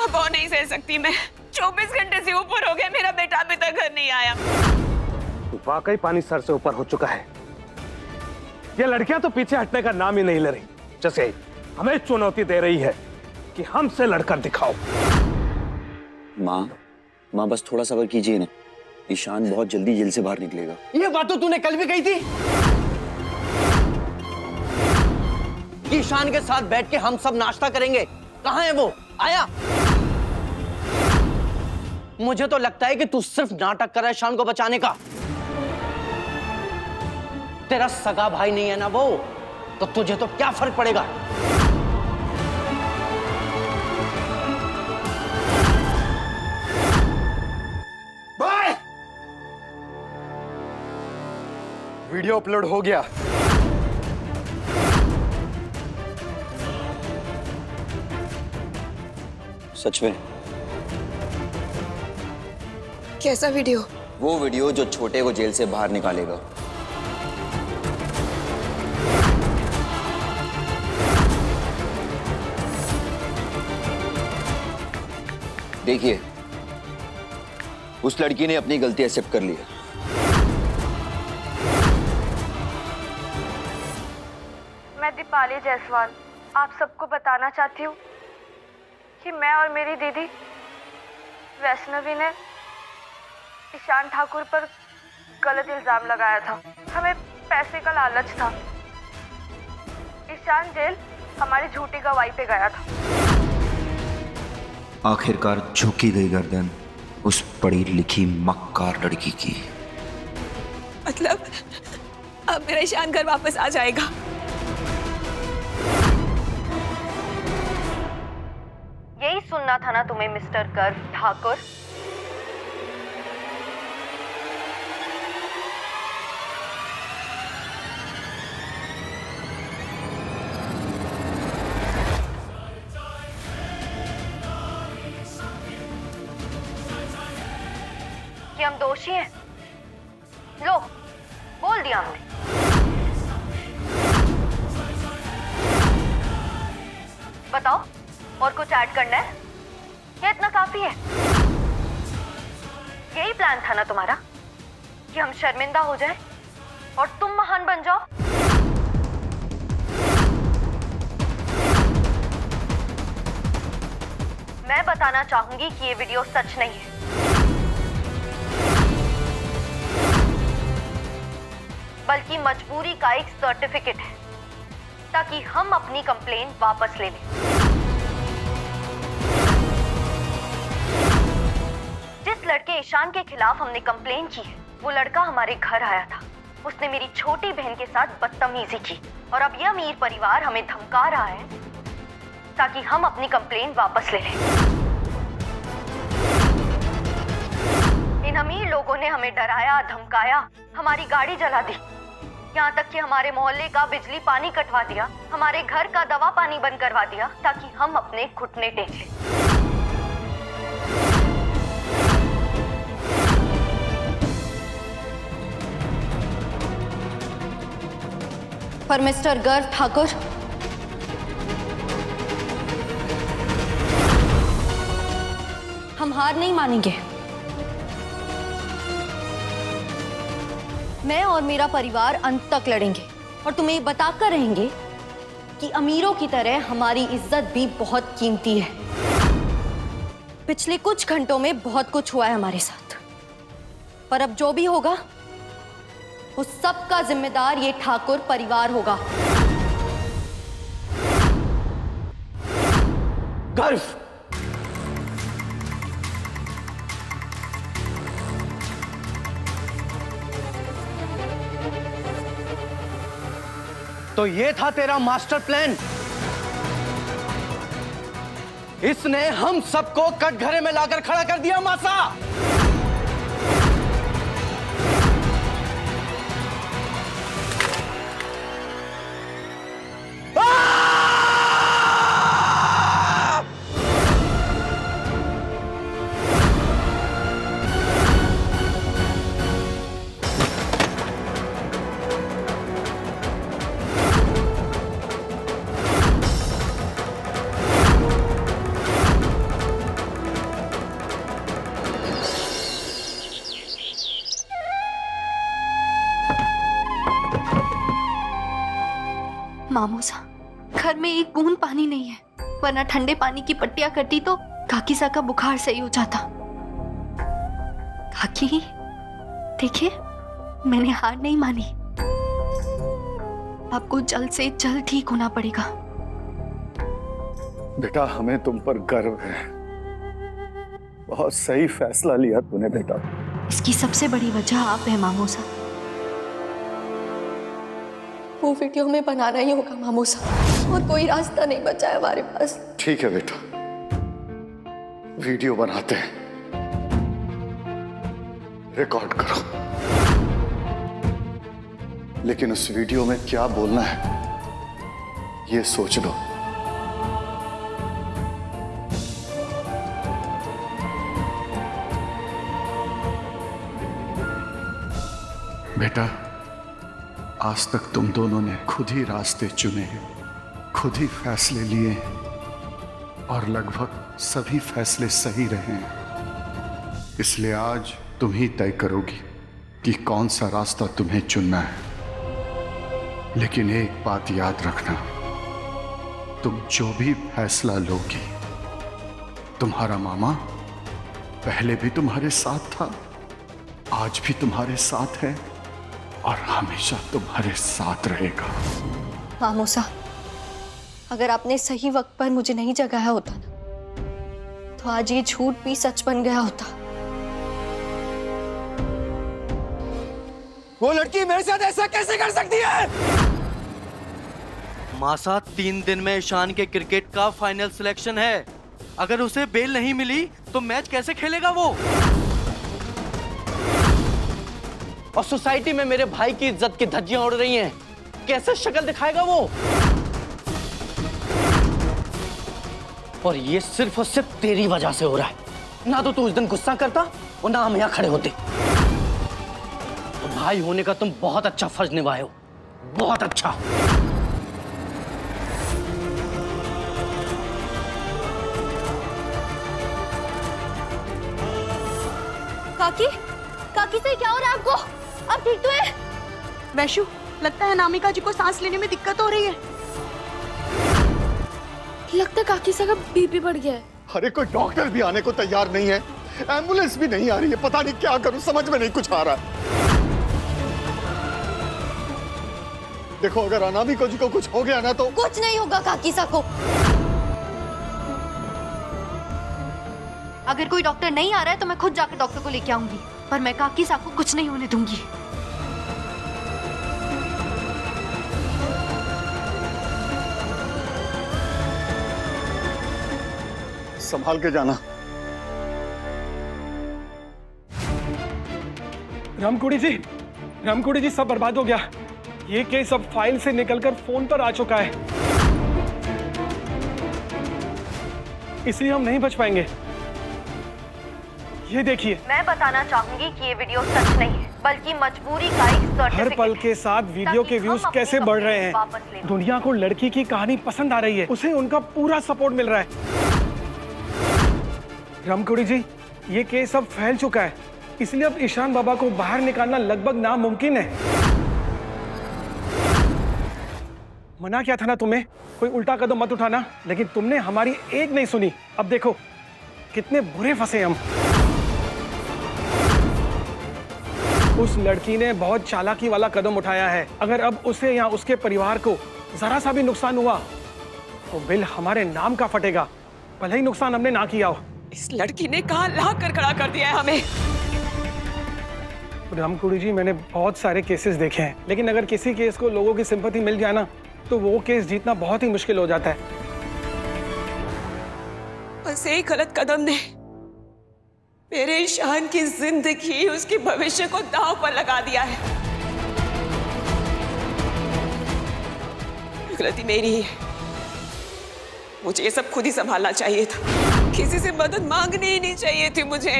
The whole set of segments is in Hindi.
अब और नहीं सह सकती मैं। 24 घंटे से ऊपर हो गए, मेरा बेटा अभी तक घर नहीं आया। वाकई पानी सर से ऊपर हो चुका है। ये लड़कियां तो पीछे हटने का नाम ही नहीं ले रही, जैसे हमें चुनौती दे रही है कि हमसे लड़कर दिखाओ। माँ बस थोड़ा सब्र कीजिए ना, ईशान बहुत जल्दी जेल से बाहर निकलेगा। ये बात तो तूने कल भी कही थी। ईशान के साथ बैठ के हम सब नाश्ता करेंगे। कहाँ है वो? आया? मुझे तो लगता है कि तू सिर्फ नाटक कर रहा है ईशान को बचाने का। तेरा सगा भाई नहीं है ना वो, तो तुझे तो क्या फर्क पड़ेगा? बाय। वीडियो अपलोड हो गया। सच में? कैसा वीडियो? वो वीडियो जो छोटे को जेल से बाहर निकालेगा। देखिए, उस लड़की ने अपनी गलती एक्सेप्ट कर ली है। मैं दीपाली जायसवाल आप सबको बताना चाहती हूँ कि मैं और मेरी दीदी वैष्णवी ने ईशान ठाकुर पर गलत इल्जाम लगाया था। हमें पैसे का लालच था। ईशान जेल हमारी झूठी गवाही पे गया था। आखिरकार झुकी गई गर्दन उस पढ़ी लिखी मक्कार लड़की की। मतलब अब मेरा ईशान घर वापस आ जाएगा? यही सुनना था ना तुम्हें मिस्टर गर्व ठाकुर? कि हम दोषी हैं? लो, बोल दिया हमने। बताओ, और कुछ ऐड करना है या इतना काफी है? यही प्लान था ना तुम्हारा कि हम शर्मिंदा हो जाएं और तुम महान बन जाओ? मैं बताना चाहूंगी कि ये वीडियो सच नहीं है। बल्कि मजबूरी का एक सर्टिफिकेट है, ताकि हम अपनी कंप्लेन वापस ले लें। जिस लड़के ईशान के खिलाफ हमने कंप्लेन की है, वो लड़का हमारे घर आया था। उसने मेरी छोटी बहन के साथ बदतमीजी की और अब यह अमीर परिवार हमें धमका रहा है ताकि हम अपनी कंप्लेन वापस ले लें। इन अमीर लोगों ने हमें डराया, धमकाया, हमारी गाड़ी जला दी, यहाँ तक कि हमारे मोहल्ले का बिजली पानी कटवा दिया, हमारे घर का दवा पानी बंद करवा दिया, ताकि हम अपने घुटने टेक लें। पर मिस्टर गर्व ठाकुर, हम हार नहीं मानेंगे। मैं और मेरा परिवार अंत तक लड़ेंगे और तुम्हें ये बताकर रहेंगे कि अमीरों की तरह हमारी इज्जत भी बहुत कीमती है। पिछले कुछ घंटों में बहुत कुछ हुआ है हमारे साथ, पर अब जो भी होगा उस सब का जिम्मेदार ये ठाकुर परिवार होगा। गर्व, तो ये था तेरा मास्टर प्लान? इसने हम सबको कटघरे में लाकर खड़ा कर दिया मासा। मामूसा, घर में एक बूंद पानी नहीं है, वरना ठंडे पानी की पट्टियां करती तो काकीसा का बुखार सही हो जाता। काकी, देखिए, मैंने हार नहीं मानी। आपको जल्द से जल्द ठीक होना पड़ेगा। बेटा, हमें तुम पर गर्व है। बहुत सही फैसला लिया तूने बेटा। इसकी सबसे बड़ी वजह आप है मामूसा। वो वीडियो में बनाना ही होगा मामूसा, और कोई रास्ता नहीं बचा है हमारे पास। ठीक है बेटा, वीडियो बनाते हैं, रिकॉर्ड करो, लेकिन उस वीडियो में क्या बोलना है ये सोच लो। बेटा, आज तक तुम दोनों ने खुद ही रास्ते चुने हैं, खुद ही फैसले लिए हैं, और लगभग सभी फैसले सही रहे हैं। इसलिए आज तुम ही तय करोगी कि कौन सा रास्ता तुम्हें चुनना है। लेकिन एक बात याद रखना, तुम जो भी फैसला लोगी, तुम्हारा मामा पहले भी तुम्हारे साथ था, आज भी तुम्हारे साथ है, और हमेशा तुम्हारे साथ रहेगा। मामूसा, अगर आपने सही वक्त पर मुझे नहीं जगाया होता ना, तो आज ये झूठ भी सच बन गया होता। वो लड़की मेरे साथ ऐसा कैसे कर सकती है? मासा, 3 दिन में ईशान के क्रिकेट का फाइनल सिलेक्शन है। अगर उसे बेल नहीं मिली तो मैच कैसे खेलेगा वो? और सोसाइटी में मेरे भाई की इज्जत की धज्जियां उड़ रही हैं, कैसे शक्ल दिखाएगा वो? और ये सिर्फ और सिर्फ तेरी वजह से हो रहा है। ना तो तू उस दिन गुस्सा करता और ना हम यहां खड़े होते। तो भाई होने का तुम बहुत अच्छा फर्ज निभाए हो, बहुत अच्छा। काकी, काकी से क्या हो रहा है आपको? आप ठीक तो है? वैशु, लगता है अनामिका जी को सांस लेने में दिक्कत हो रही है। लगता है काकीसा का बीपी बढ़ गया है। अरे कोई डॉक्टर भी आने को तैयार नहीं है, एम्बुलेंस भी नहीं आ रही है, पता नहीं क्या करूं, समझ में नहीं कुछ आ रहा। देखो, अगर अनामिका जी को कुछ हो गया ना तो कुछ नहीं होगा काकीसा को। अगर कोई डॉक्टर नहीं आ रहा है तो मैं खुद जाकर डॉक्टर को लेके आऊंगी, पर मैं काकीसा को कुछ नहीं होने दूंगी। संभाल के जाना। रामकुड़ी जी, सब बर्बाद हो गया। ये केस अब फाइल से निकलकर फोन पर आ चुका है, इसलिए हम नहीं बच पाएंगे। ये देखिए, मैं बताना चाहूंगी कि ये वीडियो सच नहीं है, बल्कि मजबूरी का एक सर्टिफिकेट हर पल के साथ वीडियो के व्यूज कैसे बढ़ रहे हैं। दुनिया को लड़की की कहानी पसंद आ रही है, उसे उनका पूरा सपोर्ट मिल रहा है। रामकुड़ी जी, ये केस अब फैल चुका है, इसलिए अब ईशान बाबा को बाहर निकालना लगभग नामुमकिन है। मना किया था ना तुम्हें, कोई उल्टा कदम मत उठाना, लेकिन तुमने हमारी एक नहीं सुनी। अब देखो कितने बुरे फंसे हम। उस लड़की ने बहुत चालाकी वाला कदम उठाया है। अगर अब उसे या उसके परिवार को जरा सा भी नुकसान हुआ तो बिल हमारे नाम का फटेगा, भले ही नुकसान हमने ना किया हो। इस लड़की ने कहां ला कर खड़ा कर दिया है हमें। रामकुड़ी जी, मैंने बहुत सारे केसेस देखे हैं, लेकिन अगर किसी केस को लोगों की सिंपैथी मिल जाए ना, तो वो केस जीतना बहुत ही मुश्किल हो जाता है। बस एक गलत कदम ने मेरे ईशान की जिंदगी, उसके भविष्य को दांव पर लगा दिया है। गलती मेरी ही है, मुझे ये सब खुद ही संभालना चाहिए था। किसी से मदद मांगनी ही नहीं चाहिए थी मुझे।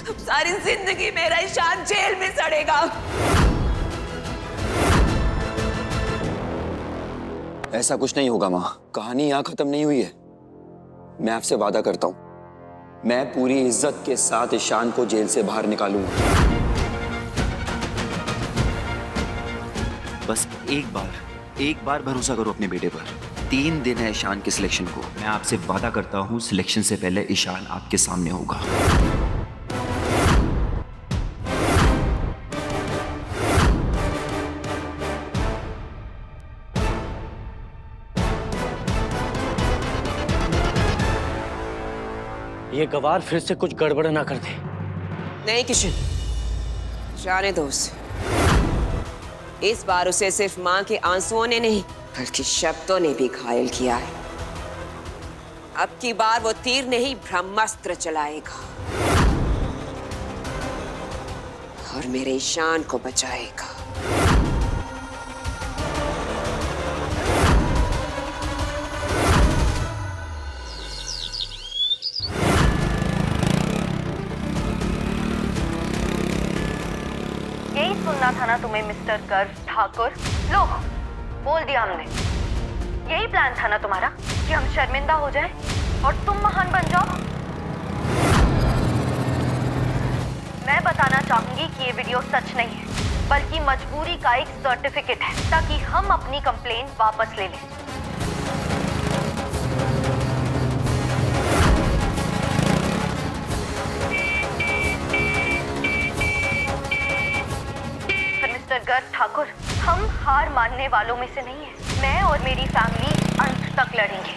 अब सारी जिंदगी मेरा ईशान जेल में सड़ेगा। ऐसा कुछ नहीं होगा माँ, कहानी यहाँ खत्म नहीं हुई है। मैं आपसे वादा करता हूँ, मैं पूरी इज्जत के साथ ईशान को जेल से बाहर निकालूंगा। बस एक बार एक बार भरोसा करो अपने बेटे पर। 3 दिन है ईशान के सिलेक्शन को। मैं आपसे वादा करता हूँ सिलेक्शन से पहले ईशान आपके सामने होगा। ये गवार फिर से कुछ गड़बड़ ना कर दे। नहीं किशन, जाने दो उसे। इस बार उसे सिर्फ मां के आंसुओं ने नहीं बल्कि शब्दों ने भी घायल किया है। अब की बार वो तीर नहीं ब्रह्मास्त्र चलाएगा और मेरे ईशान को बचाएगा। यही सुनना था ना तुम्हें मिस्टर गर्व ठाकुर। लो, बोल दिया हमने। यही प्लान था ना तुम्हारा कि हम शर्मिंदा हो जाएं और तुम महान बन जाओ। मैं बताना चाहूंगी कि ये वीडियो सच नहीं है बल्कि मजबूरी का एक सर्टिफिकेट है ताकि हम अपनी कंप्लेंट वापस ले लें। मिस्टर गर्व ठाकुर, हम हार मानने वालों में से नहीं है। मैं और मेरी फैमिली अंत तक लड़ेंगे।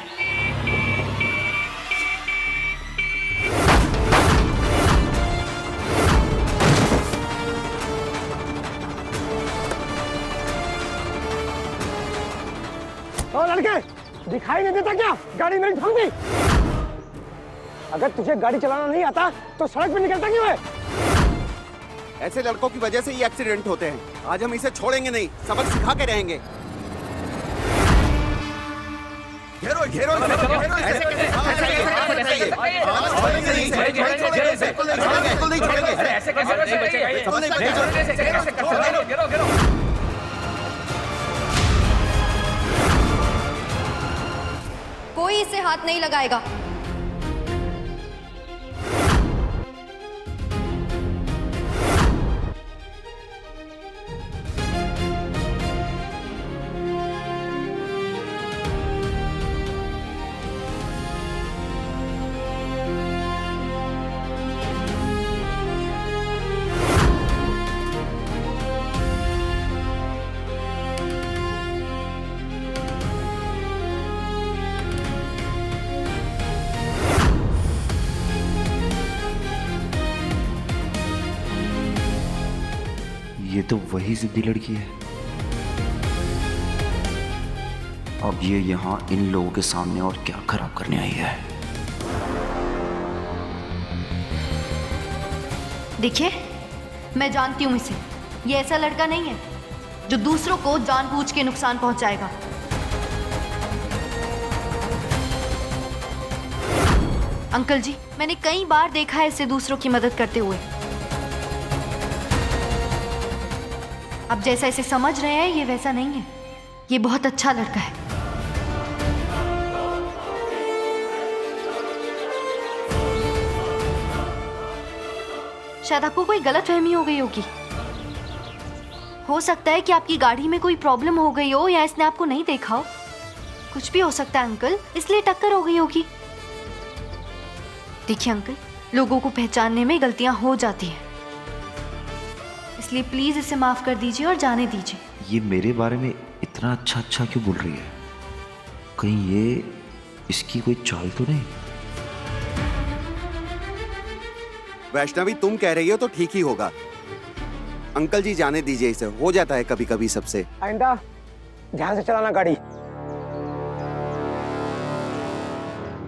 ओ लड़के, दिखाई नहीं देता क्या? गाड़ी मेरी ठोक दी। अगर तुझे गाड़ी चलाना नहीं आता तो सड़क पे निकलता क्यों है? ऐसे लड़कों की वजह से ये एक्सीडेंट होते हैं। आज हम इसे छोड़ेंगे नहीं, सबक सिखा के रहेंगे। घेरो घेरो ऐसे कोई इसे हाथ नहीं लगाएगा। ये तो वही जिद्दी लड़की है। अब ये यहाँ इन लोगों के सामने और क्या खराब करने आई है। देखिए, मैं जानती हूँ इसे। ये ऐसा लड़का नहीं है जो दूसरों को जानबूझ के नुकसान पहुंचाएगा। अंकल जी, मैंने कई बार देखा है इसे दूसरों की मदद करते हुए। अब जैसा इसे समझ रहे हैं, ये वैसा नहीं है। ये बहुत अच्छा लड़का है। शायद आपको कोई गलतफहमी हो गई होगी। हो सकता है कि आपकी गाड़ी में कोई प्रॉब्लम हो गई हो या इसने आपको नहीं देखा हो। कुछ भी हो सकता है अंकल, इसलिए टक्कर हो गई होगी। देखिए अंकल, लोगों को पहचानने में गलतियां हो जाती हैं, इसलिए प्लीज इसे माफ कर दीजिए और जाने दीजिए। ये मेरे बारे में इतना अच्छा अच्छा क्यों बोल रही है? कहीं ये इसकी कोई चाल तो नहीं? वैष्णवी, तुम कह रही हो तो ठीक ही होगा। अंकल जी, जाने दीजिए इसे। हो जाता है कभी कभी सबसे। आइंदा ध्यान से चलाना गाड़ी।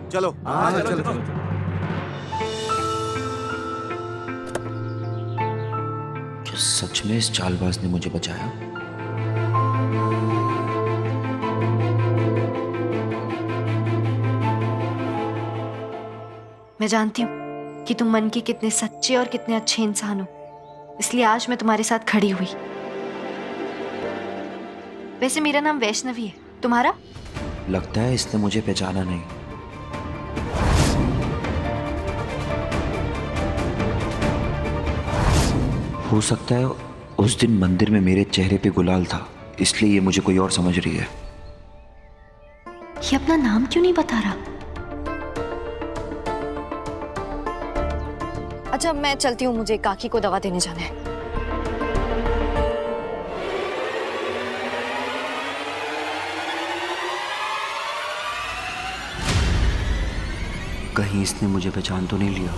चलो चलो। क्या सच में इस चालबाज ने मुझे बचाया? मैं जानती हूँ कि तुम मन के कितने सच्चे और कितने अच्छे इंसान हो, इसलिए आज मैं तुम्हारे साथ खड़ी हुई। वैसे मेरा नाम वैष्णवी है, तुम्हारा? लगता है इसने मुझे पहचाना नहीं। हो सकता है उस दिन मंदिर में मेरे चेहरे पे गुलाल था, इसलिए ये मुझे कोई और समझ रही है। ये अपना नाम क्यों नहीं बता रहा? अच्छा मैं चलती हूँ, मुझे काकी को दवा देने जाना है। कहीं इसने मुझे पहचान तो नहीं लिया?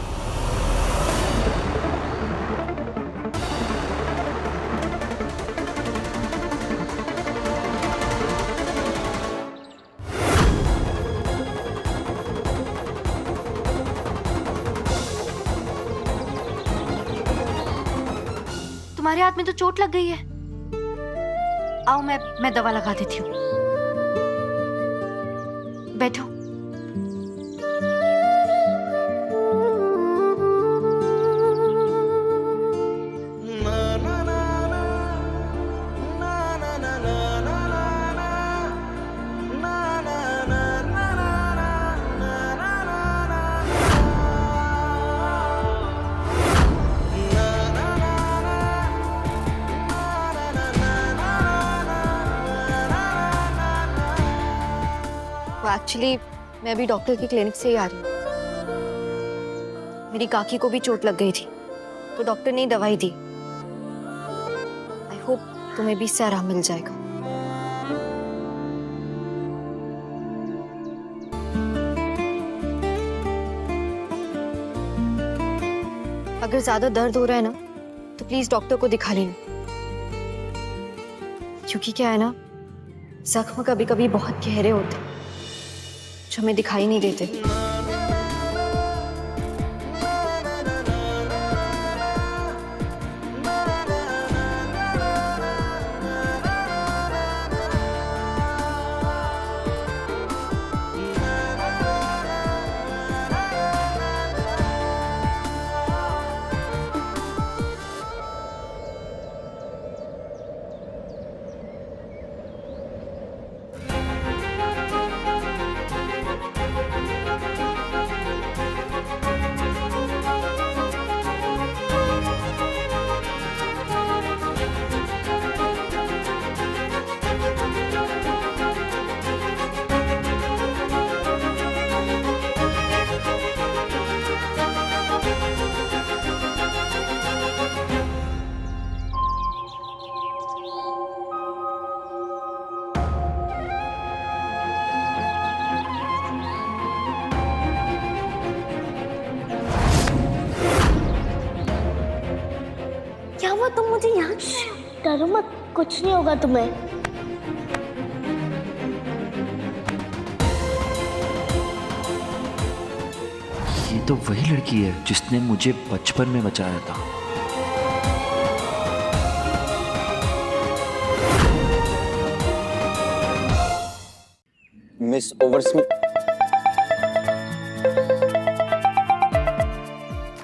तुम्हारे हाथ में तो चोट लग गई है। आओ मैं दवा लगा देती हूँ। बैठो। एक्चुअली मैं अभी डॉक्टर की क्लिनिक से ही आ रही हूँ। मेरी काकी को भी चोट लग गई थी तो डॉक्टर ने दवाई दी। आई होप तुम्हें भी इससे आराम मिल जाएगा। अगर ज्यादा दर्द हो रहा है ना तो प्लीज डॉक्टर को दिखा लेना, क्योंकि क्या है ना, जख्म कभी कभी बहुत गहरे होते हैं जो हमें दिखाई नहीं देते। क्या हुआ, तुम मुझे यहाँ? डरो मत, कुछ नहीं होगा तुम्हें। ये तो वही लड़की है जिसने मुझे बचपन में बचाया था। मिस ओवरस्मिथ।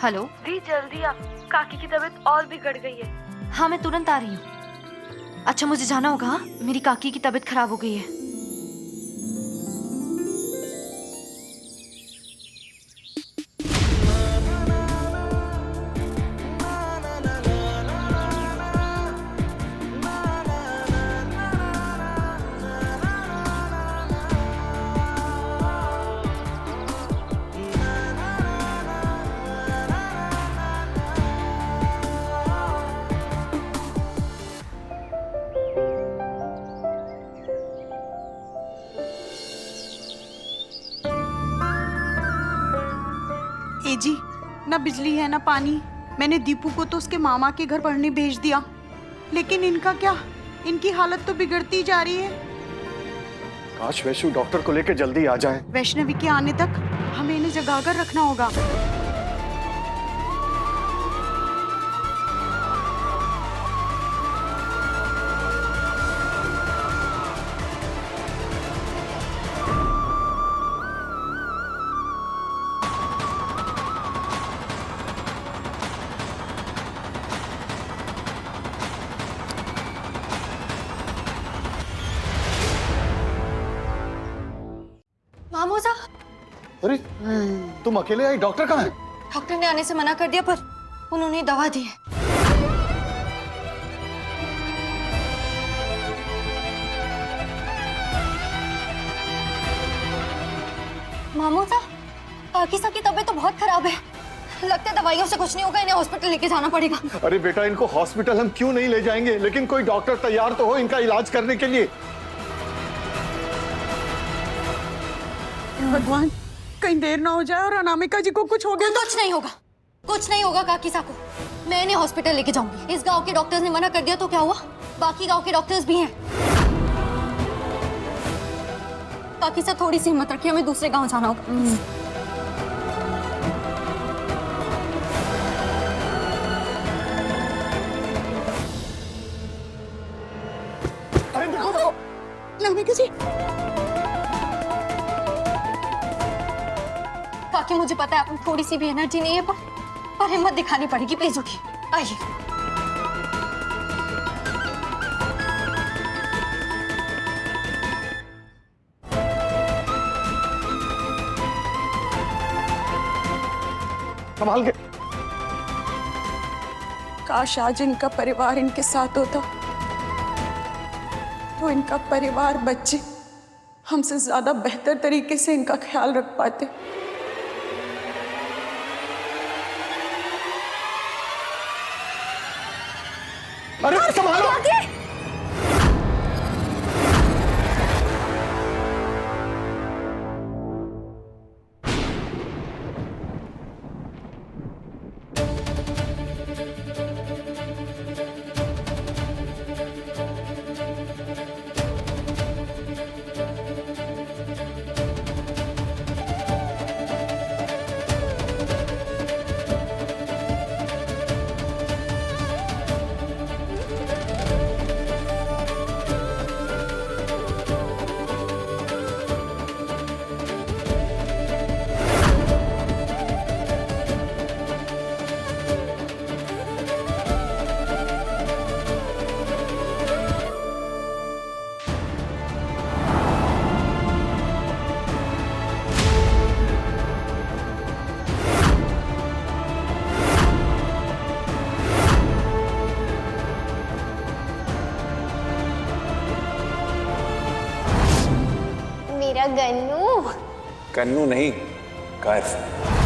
हेलो दी, जल्दी आ, काकी की तबीयत और बिगड़ गई है। हाँ मैं तुरंत आ रही हूँ। अच्छा मुझे जाना होगा, हाँ? मेरी काकी की तबीयत खराब हो गई है। जी, ना बिजली है ना पानी। मैंने दीपू को तो उसके मामा के घर पढ़ने भेज दिया, लेकिन इनका क्या, इनकी हालत तो बिगड़ती जा रही है। काश वैशु डॉक्टर को लेकर जल्दी आ जाए। वैष्णवी के आने तक हमें इन्हें जगा कर रखना होगा। मामोजा, अरे तुम अकेले आई, डॉक्टर कहाँ है? डॉक्टर ने आने से मना कर दिया, पर उन्होंने दवा दी है। मामू साहब, काकी साहब की तबीयत तो बहुत खराब है। लगता है दवाइयों से कुछ नहीं होगा, इन्हें हॉस्पिटल लेके जाना पड़ेगा। अरे बेटा, इनको हॉस्पिटल हम क्यों नहीं ले जाएंगे, लेकिन कोई डॉक्टर तैयार तो हो इनका इलाज करने के लिए। भगवान, कहीं देर ना हो जाए और अनामिका जी को कुछ हो गया। कुछ नहीं होगा, कुछ नहीं होगा काकी साहब को। मैं इन्हें हॉस्पिटल लेके जाऊंगी। इस गांव के डॉक्टर्स ने मना कर दिया तो क्या हुआ, बाकी गांव के डॉक्टर्स भी हैं। काकी साहब थोड़ी सी हिम्मत रखिए, हमें दूसरे गांव जाना होगा। अनामिका जी, काकी मुझे पता है आप में थोड़ी सी भी एनर्जी नहीं है, पर हिम्मत दिखानी पड़ेगी। प्लीज उठिए, आइए। संभाल के। काश आज इनका परिवार इनके साथ होता तो इनका परिवार, बच्चे हमसे ज्यादा बेहतर तरीके से इनका ख्याल रख पाते। अरे संभालो। मेरा गन्नू। कन्नू नहीं, कैफ।